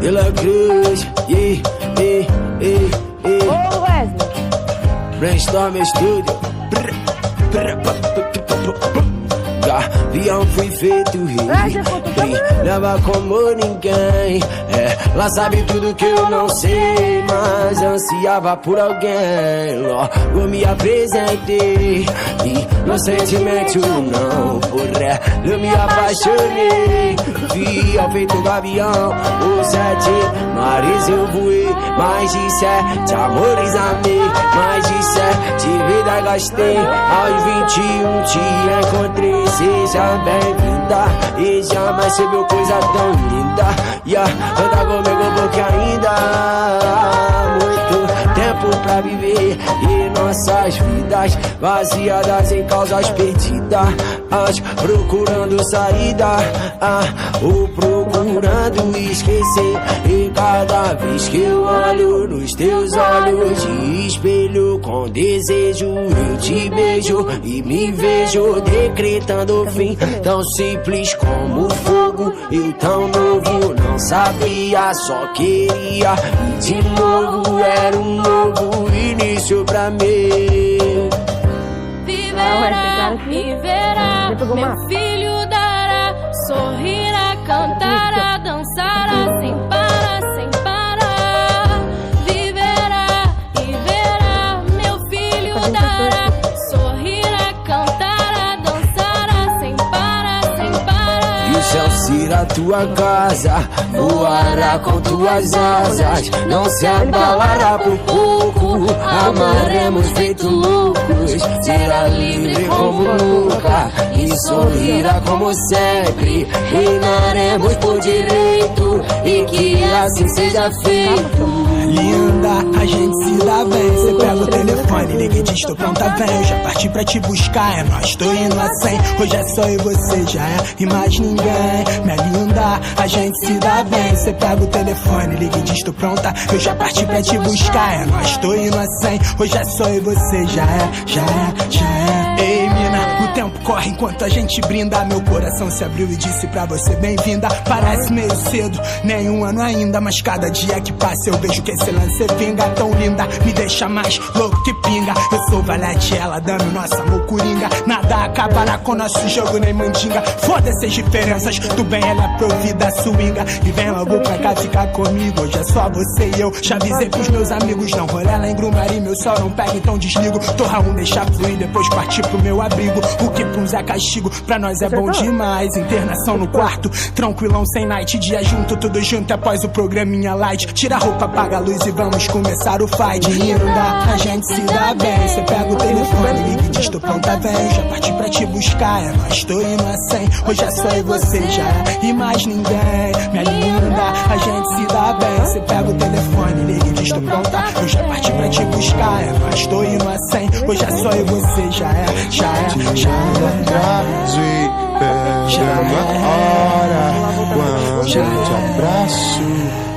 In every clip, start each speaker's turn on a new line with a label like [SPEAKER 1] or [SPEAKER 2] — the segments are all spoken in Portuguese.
[SPEAKER 1] De La Cruz,
[SPEAKER 2] Ô Wesley,
[SPEAKER 1] Brainstorm Studio. Gavião fui feito rei, leva como ninguém. Ela sabe tudo que eu não sei, mas ansiava por alguém. Logo me apresentei e no sentimento não, por ela eu me apaixonei. Vi ao feito gavião, os 7 mares eu voei. Mais de 7 amores amei, mais de 7 vidas gastei. Aos 21 te encontrei, seja bem-vinda. E jamais se viu coisa tão linda. Anda comigo porque ainda há muito tempo pra viver. E nossas vidas vaziadas em causas perdidas, procurando saída, ou procurando esquecer. E cada vez que eu olho nos teus olhos de espelho, com desejo eu te beijo e me vejo decretando o fim. Tão simples como fogo, eu tão novo, não sabia, só queria. E de novo era um novo início pra mim.
[SPEAKER 3] Viverá, viverá, meu filho dará, sorrirá, cantará, dançará, sem parar, sem parar. Viverá e verá, meu filho dará, sorrirá, cantará, dançará, sem parar, sem parar.
[SPEAKER 1] E o céu será tua casa, voará com tuas asas, não se abalará por pouco. Amaremos feito loucos, será livre como nunca e sorrirá como sempre. Reinaremos por direito e que assim seja feito.
[SPEAKER 4] Linda, a gente se dá bem. Cê pega o telefone, liga e diz tô pronta, vem. Eu já parti pra te buscar, é nós, tô indo a 100. Hoje é só eu e você, já é, e mais ninguém. Minha linda, a gente se dá bem. Cê pega o telefone, liga e diz tô pronta. Eu já parti pra te buscar, é nós, tô indo a 100. Hoje é só eu e você, já é, já é, já é. Ei mina, o tempo corre enquanto a gente brinda. Meu coração se abriu e disse pra você bem-vinda. Parece meio cedo, nem um ano ainda, mas cada dia que passa eu vejo que esse lance vinga. Tão linda, me deixa mais louco que pinga. Eu sou valete, ela dando nosso amor coringa. Nada acabará com nosso jogo nem mandinga. Foda-se as diferenças, do bem ela é provida, swinga. E vem logo pra cá ficar comigo, hoje é só você e eu. Já avisei pros meus amigos, não rolê lá em Grumari. Meu sol não pega, então desligo. Torra um, deixa fluir, depois partir pro meu abrigo. O que pra uns é castigo, pra nós é bom demais. Internação no quarto, tranquilão sem night. Dia junto, tudo junto após o programinha light. Tira a roupa, apaga a luz e vamos começar o fight. Linda, a gente se dá bem. Cê pega o telefone, liga e diz tô pronta, vem. Já parti pra te buscar, é nós, tô indo a 100. Hoje é só eu e você, já é, e mais ninguém. Minha linda, a gente se dá bem. Cê pega o telefone, liga e diz tô pronta. Eu já parti pra te buscar, é nós, tô indo a 100. Hoje é só eu e você, já é, já é, já é.
[SPEAKER 5] Perdendo a hora, quando eu te abraço,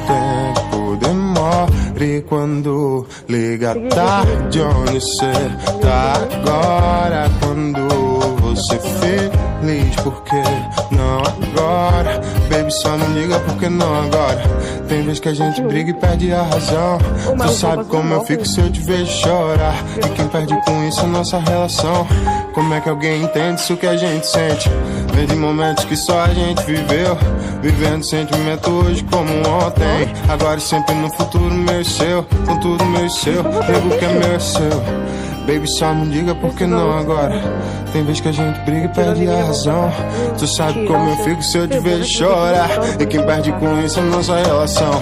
[SPEAKER 5] tempo demora. E quando liga tarde, onde cê tá agora? Quando você feliz, porque não agora? Baby, só não liga porque não agora. Tem vez que a gente briga e perde a razão. Tu sabe como eu fico se eu te vejo chorar. E quem perde com isso é nossa relação. Como é que alguém entende isso que a gente sente? Vem de momentos que só a gente viveu, vivendo sentimento hoje como ontem. Agora e sempre no futuro meu e seu, com tudo meu e seu. Nego que é meu é seu. Baby, só não diga porque não agora. Tem vez que a gente briga e perde a razão. Tu sabe como eu fico se eu te vejo chorar. E quem perde com isso é nossa relação.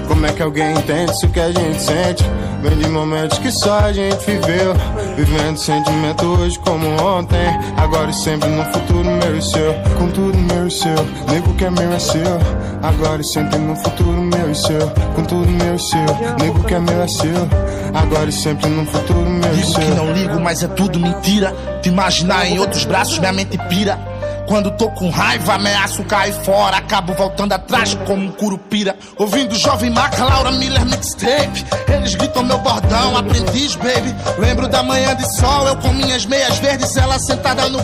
[SPEAKER 5] Como é que alguém entende isso que a gente sente? Vem de momentos que só a gente viveu, vivendo sentimento hoje como ontem. Agora e sempre no futuro meu e seu, com tudo meu e seu. Nego que é meu é seu. Agora e sempre no futuro meu e seu, com tudo meu e seu. Nego que é meu é seu. Agora e sempre no futuro meu e seu.
[SPEAKER 6] Digo que não ligo, mas é tudo mentira. Te imaginar em outros braços, minha mente pira.
[SPEAKER 2] Quando tô com raiva, ameaço cair fora. Acabo voltando atrás como um curupira. Ouvindo Jovem Maca, Laura Miller mixtape. Eles gritam meu bordão, aprendiz, baby. Lembro da manhã de sol, eu com minhas meias verdes, ela sentada no...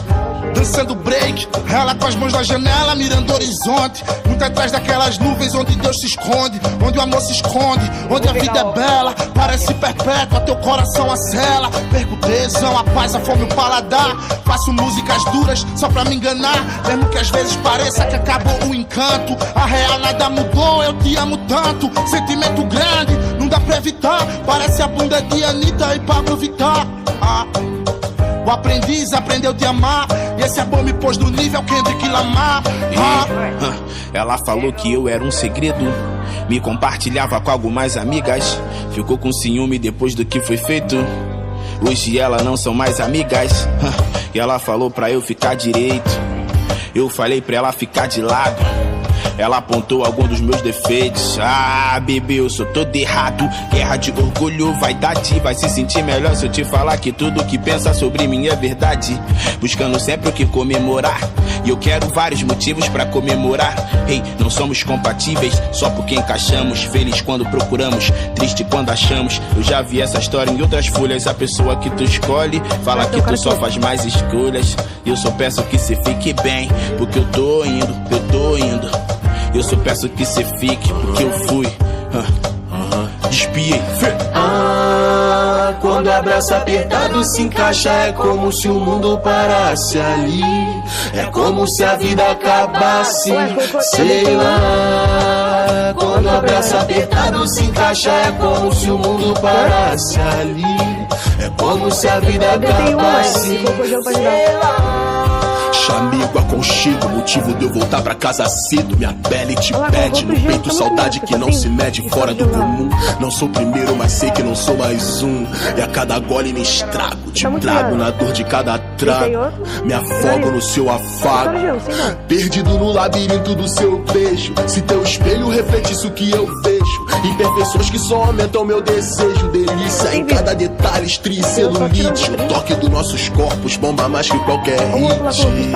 [SPEAKER 2] dançando break. Ela com as mãos na janela, mirando o horizonte. Muito atrás daquelas nuvens onde Deus se esconde. Onde o amor se esconde, onde a vida é bela. Parece perpétua, teu coração acela. Perco tesão, a paz, a fome, o paladar. Faço músicas duras só pra me enganar. Mesmo que às vezes pareça que acabou o encanto. A real nada mudou, eu te amo tanto. Sentimento grande, não dá pra evitar. Parece a bunda de Anitta e Pablo Vittar. O aprendiz aprendeu a te amar. E esse amor me pôs no nível Kendrick Lamar.
[SPEAKER 6] Ela falou que eu era um segredo, me compartilhava com algumas amigas. Ficou com ciúme depois do que foi feito. Hoje elas não são mais amigas. E ela falou pra eu ficar direito. Eu falei pra ela ficar de lado. Ela apontou algum dos meus defeitos. Ah, bebê, eu sou todo errado. Guerra de orgulho, vaidade. Vai se sentir melhor se eu te falar que tudo que pensa sobre mim é verdade. Buscando sempre o que comemorar. E eu quero vários motivos pra comemorar. Ei, não somos compatíveis só porque encaixamos. Feliz quando procuramos, triste quando achamos. Eu já vi essa história em outras folhas. A pessoa que tu escolhe fala que tu só faz mais escolhas. E eu só peço que cê fique bem, porque eu tô indo, eu tô indo. Eu só peço que cê fique, porque eu fui despiei.
[SPEAKER 1] Quando o abraço apertado se encaixa, é como se o mundo parasse ali. É como se a vida acabasse, sei lá. Quando o abraço apertado se encaixa, é como se o mundo parasse ali. É como se a vida acabasse, sei lá.
[SPEAKER 7] Amigo, aconchego, motivo de eu voltar pra casa cedo. Minha pele te pede, no peito saudade que não se mede, fora do comum. Não sou o primeiro, mas sei que não sou mais um. E a cada gole me estrago, te trago na dor de cada trago. Me afogo no seu afago, perdido no labirinto do seu beijo. Se teu espelho reflete isso que eu vejo, imperfeições que só aumentam meu desejo. Delícia em cada detalhe, estria e celulite. O toque dos nossos corpos bomba mais que qualquer hit.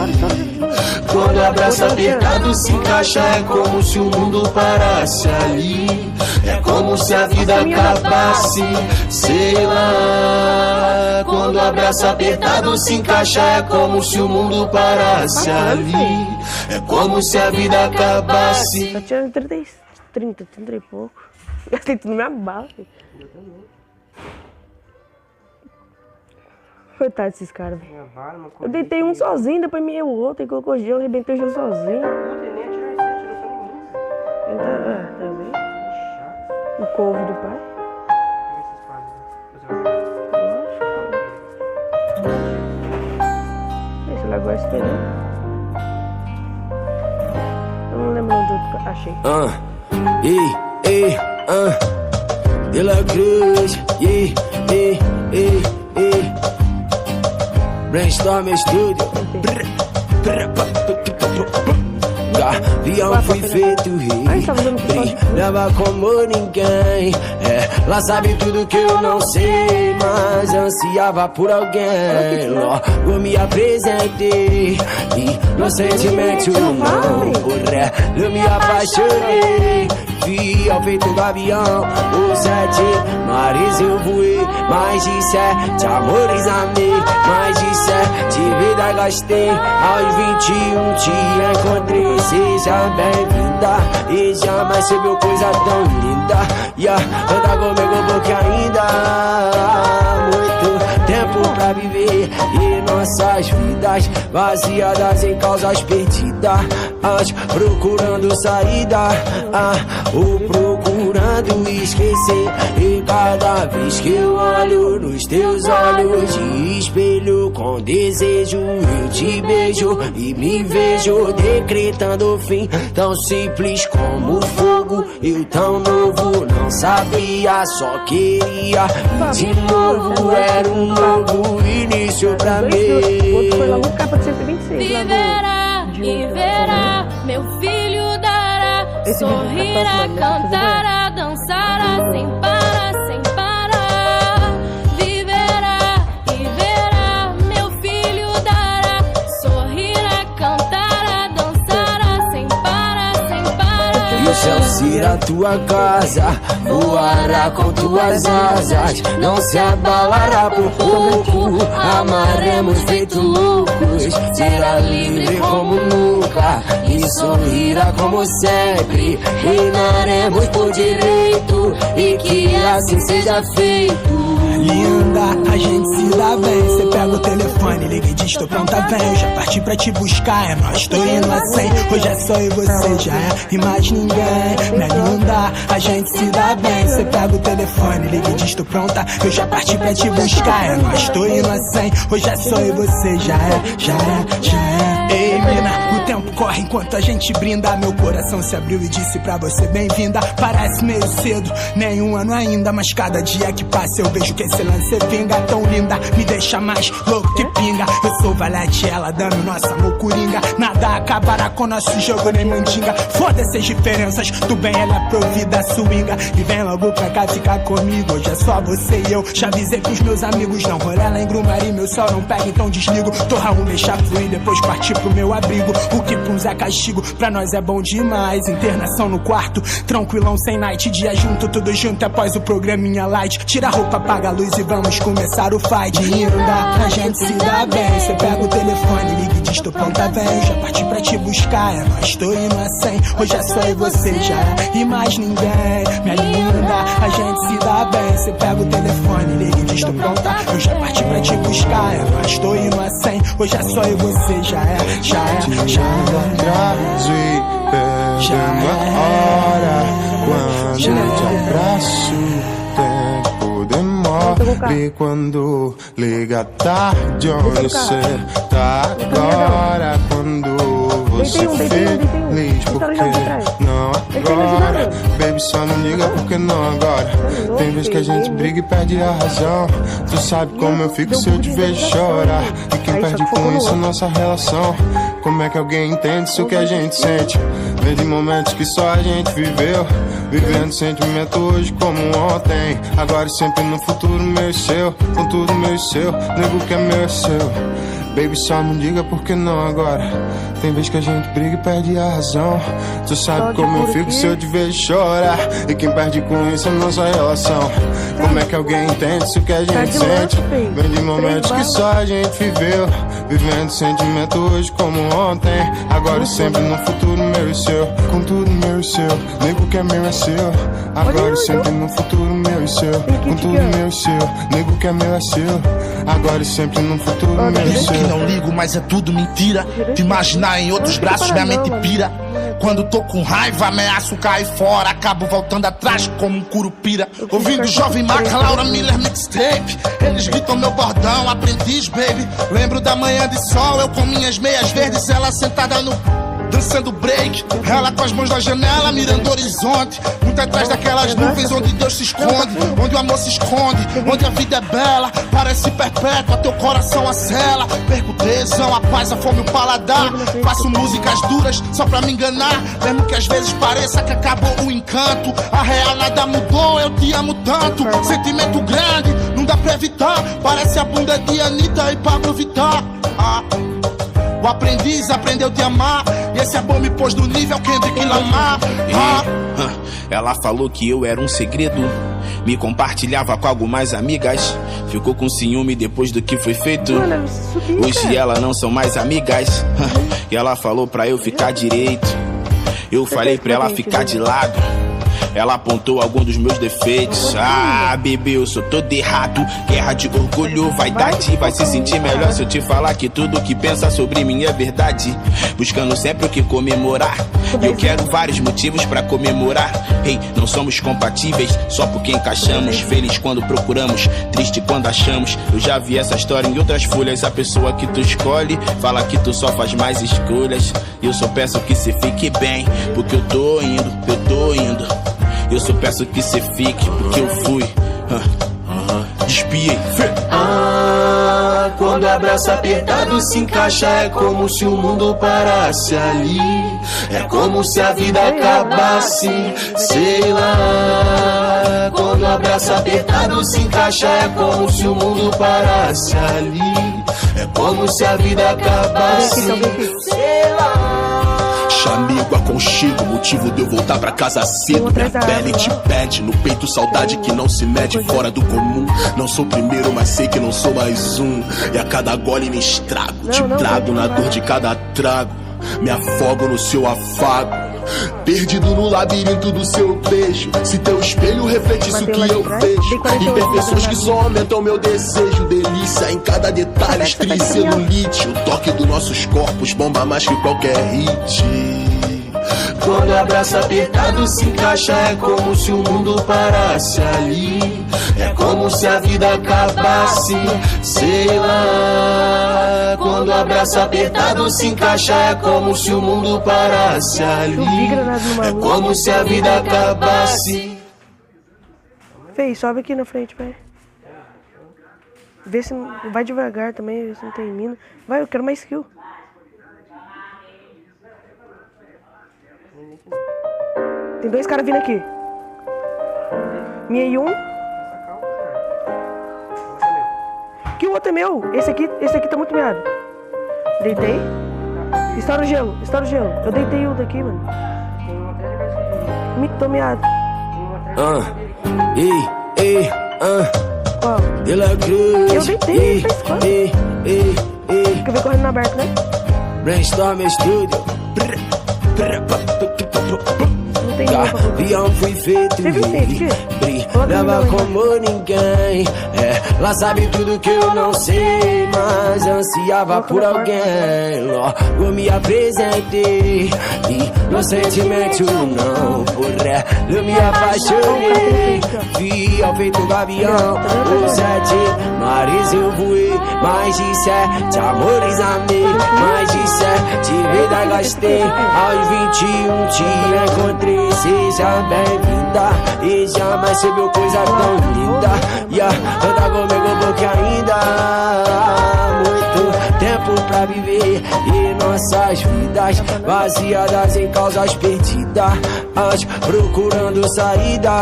[SPEAKER 1] Quando o abraço apertado se encaixa, é como se o mundo parasse ali. É como se a vida acabasse, sei lá. Quando o abraço apertado se encaixa, é como se o mundo parasse ali. É como se a vida acabasse.
[SPEAKER 8] Tá tirando 30 e pouco. Gastei tudo na minha bala. Coitado desses caras, velho. Eu deitei um sozinho, depois me o outro, e colocou gelo, arrebentei o gelo sozinho. Tá vendo? O couve do pai. Esse lá agora esperando. Eu não lembro onde eu achei.
[SPEAKER 1] De la Cruz, Brainstorm Studio. Gavião fui feito rei, brilhava como ninguém. Ela sabe tudo que eu não sei, mas ansiava por alguém. Logo me apresentei e no sentimento não, eu me apaixonei. Fiel feito gavião, os 7 mares eu voei. Mais de 7 amores amei, mais de 7 vidas gastei. Aos 21 te encontrei, seja bem-vinda. E jamais se viu coisa tão linda. Anda comigo porque ainda há muito tempo pra viver. E nossas vidas vaziadas em causas perdidas, procurando saída, ou procurando esquecer. E cada vez que eu olho nos teus olhos de espelho com desejo, eu te beijo e me vejo decretando o fim. Tão simples como fogo, eu tão novo, não sabia, só queria. E de novo era um novo início pra mim.
[SPEAKER 8] Foi logo capa de 126.
[SPEAKER 3] Viverá e verá, meu filho dará. Sorrirá, cantará, dançará sem parar, sem parar. Viverá e verá, meu filho dará. Sorrirá, cantará.
[SPEAKER 1] céu se a tua casa voará com tuas asas, não se abalará por pouco. Amaremos feito loucos, será livre como nunca e sorrirá como sempre. Reinaremos por direito e que assim seja feito.
[SPEAKER 4] Linda, a gente se dá bem. Cê pega o telefone, liga e diz tô pronta, vem. Eu já parti pra te buscar, é nóis, tô indo a 100. Hoje é só eu e você, já é, e mais ninguém. Minha linda, a gente se dá bem. Cê pega o telefone, liga e diz tô pronta. Eu já parti pra te buscar, é nóis, tô indo a 100. Hoje é só eu e você, já é, já é, já é. Ei, mina, o tempo corre enquanto a gente brinda. Meu coração se abriu e disse pra você bem-vinda. Parece meio cedo, nem um ano ainda, mas cada dia que passa eu vejo que esse lance vinga. Tão linda, me deixa mais louco que pinga. Eu sou valete, ela dando nosso amor coringa. Nada acabará com nosso jogo nem mandinga. Foda-se as diferenças, tu bem, ela é provida, swinga. E vem logo pra cá ficar comigo. Hoje é só você e eu, já avisei pros meus amigos. Não rolê lá em Grumari, meu sol não pega, então desligo. Torra um, deixa fluir, depois partir pro meu abrigo. O que pra uns é castigo, pra nós é bom demais. Internação no quarto, tranquilão sem night. Dia junto, tudo junto após o programinha light. Tira a roupa, apaga a luz e vamos começar o fight. Linda, a gente se dá bem. Cê pega o telefone, liga e diz tô pronta, vem. Eu já parti pra te buscar, é nóis, tô indo a 100. Hoje é só eu e você, já é, e mais ninguém. Minha linda, a gente se dá bem. Cê pega o telefone, liga e diz tô pronta. Eu já parti pra te buscar, é nóis, tô indo a 100. Hoje é só eu e você, já é, já é, já é.
[SPEAKER 5] Atrás e perdendo a hora. Quando eu te abraço, tempo demora. E quando liga tarde, onde cê tá agora? Quando você feliz, porque não agora? Baby, só não liga porque não agora. Tem vezes que a gente briga e perde a razão. Tu sabe como eu fico se eu te vejo chorar. E quem perde com isso é nossa relação. Como é que alguém entende isso que a gente sente? Vem de momentos que só a gente viveu, vivendo sentimento hoje como ontem, agora e sempre no futuro meu e seu, com tudo meu e seu, nego que é meu é seu. Baby, só não diga porque não agora. Tem vez que a gente briga e perde a razão. Tu sabe como eu fico se eu te vejo chorar. E quem perde com isso é nossa relação. Como é que alguém entende isso que a gente sente? Vem de momentos que só a gente viveu, vivendo sentimento hoje como ontem, agora e sempre no futuro meu e seu, com tudo meu e seu, nego que é meu é seu. Agora e sempre no futuro meu e seu, com tudo meu e seu, nego que é meu é seu. Agora e sempre no futuro meu e seu.
[SPEAKER 2] Que não ligo, mas é tudo mentira. Te imaginar em outros braços, minha mente pira. Quando tô com raiva, ameaço cair fora. Acabo voltando atrás como um curupira. Ouvindo Jovem Maca, Laura Miller mixtape. Eles gritam meu bordão, aprendiz, baby. Lembro da manhã de sol, eu com minhas meias verdes, ela sentada no... dançando break, ela com as mãos na janela, mirando o horizonte, muito atrás daquelas nuvens onde Deus se esconde, onde o amor se esconde, onde a vida é bela, parece perpétua, teu coração acela. Perco o tesão, a paz, a fome, o paladar. Faço músicas duras só pra me enganar, mesmo que às vezes pareça que acabou o encanto. A real nada mudou, eu te amo tanto. Sentimento grande, não dá pra evitar. Parece a bunda de Anitta e Pablo Vittar. O aprendiz aprendeu a te amar, e esse amor me pôs no nível Kendrick Lamar.
[SPEAKER 6] Ela falou que eu era um segredo, me compartilhava com algumas amigas, ficou com ciúme depois do que foi feito. Hoje elas não são mais amigas. E ela falou pra eu ficar direito, eu falei pra ela ficar de lado. Ela apontou alguns dos meus defeitos. Ah, bebê, eu sou todo errado. Guerra de orgulho, vaidade. Vai se sentir melhor se eu te falar que tudo que pensa sobre mim é verdade. Buscando sempre o que comemorar, eu quero vários motivos pra comemorar. Hey, não somos compatíveis só porque encaixamos. Feliz quando procuramos, triste quando achamos. Eu já vi essa história em outras folhas. A pessoa que tu escolhe fala que tu só faz mais escolhas. Eu só peço que cê fique bem, porque eu tô indo, eu tô indo. Eu só peço que cê fique, porque eu fui despiei.
[SPEAKER 1] Quando o abraço apertado se encaixa, é como se o mundo parasse ali. É como se a vida acabasse, sei lá. Quando o abraço apertado se encaixa, é como se o mundo parasse ali. É como se a vida acabasse, sei lá.
[SPEAKER 7] Relaxa, amigo, aconchego. Motivo de eu voltar pra casa cedo. Minha pele te pede, no peito saudade que não se mede, fora do comum. Não sou o primeiro, mas sei que não sou mais um. E a cada gole me estrago, te trago na dor de cada trago. Me afogo no seu afago, perdido no labirinto do seu beijo. Se teu espelho refletisse o que eu vejo, imperfeições que só aumentam meu desejo. Delícia em cada detalhe, estria e celulite. O toque dos nossos corpos bomba mais que qualquer hit. Quando o abraço apertado se encaixa, é como se o mundo parasse ali. É como se a vida acabasse, sei lá. Quando o abraço apertado se encaixa, é como se o mundo parasse ali. É como se a vida acabasse.
[SPEAKER 8] Fei, sobe aqui na frente, vai. Vê se não... Vai devagar também, vê se não tem mina. Vai, eu quero mais skill. Tem dois caras vindo aqui. Minha e um. Que o outro é meu. Esse aqui tá muito meado. Deitei. Estoura o gelo, estoura o gelo. Eu deitei o daqui, mano. Tô meado. Qual? Eu deitei, fez qual? Quer ver correndo na aberta, né?
[SPEAKER 1] Brainstorm Studio. Gavião fui feito brilhava como ninguém. Ela sabe tudo que eu não sei, mas ansiava por alguém. Logo me apresentei e no sentimento não, por ela me apaixonei. Fiel feito gavião, por 7 mares eu voei. Mais de 7 amores amei, mais de 7 vidas gastei. Aos 21 te encontrei. Seja bem-vinda e jamais se viu coisa tão linda. Anda comigo porque ainda há muito tempo pra viver e nossas vidas baseadas em causas perdidas, procurando saída,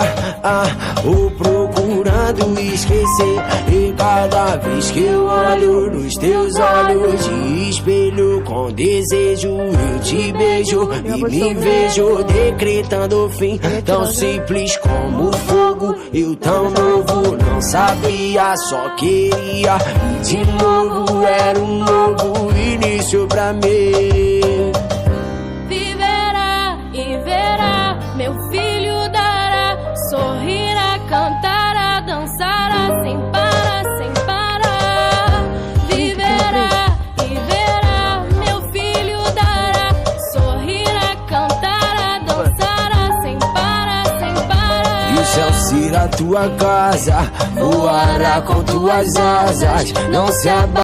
[SPEAKER 1] ou procurando esquecer. E cada vez que eu olho nos teus olhos de espelho com desejo, eu te beijo e me vejo decretando o fim. Tão simples como fogo, eu tão novo, não sabia, só queria. E de novo era um novo início pra mim.
[SPEAKER 3] Viverá e verá, meu filho dará, sorrirá, cantará, dançará, sem parar, sem parar. Viverá e verá, meu filho dará, sorrirá, cantará, dançará, sem parar, sem parar.
[SPEAKER 1] E o céu será tua casa, voará com tuas asas, não se abaixa.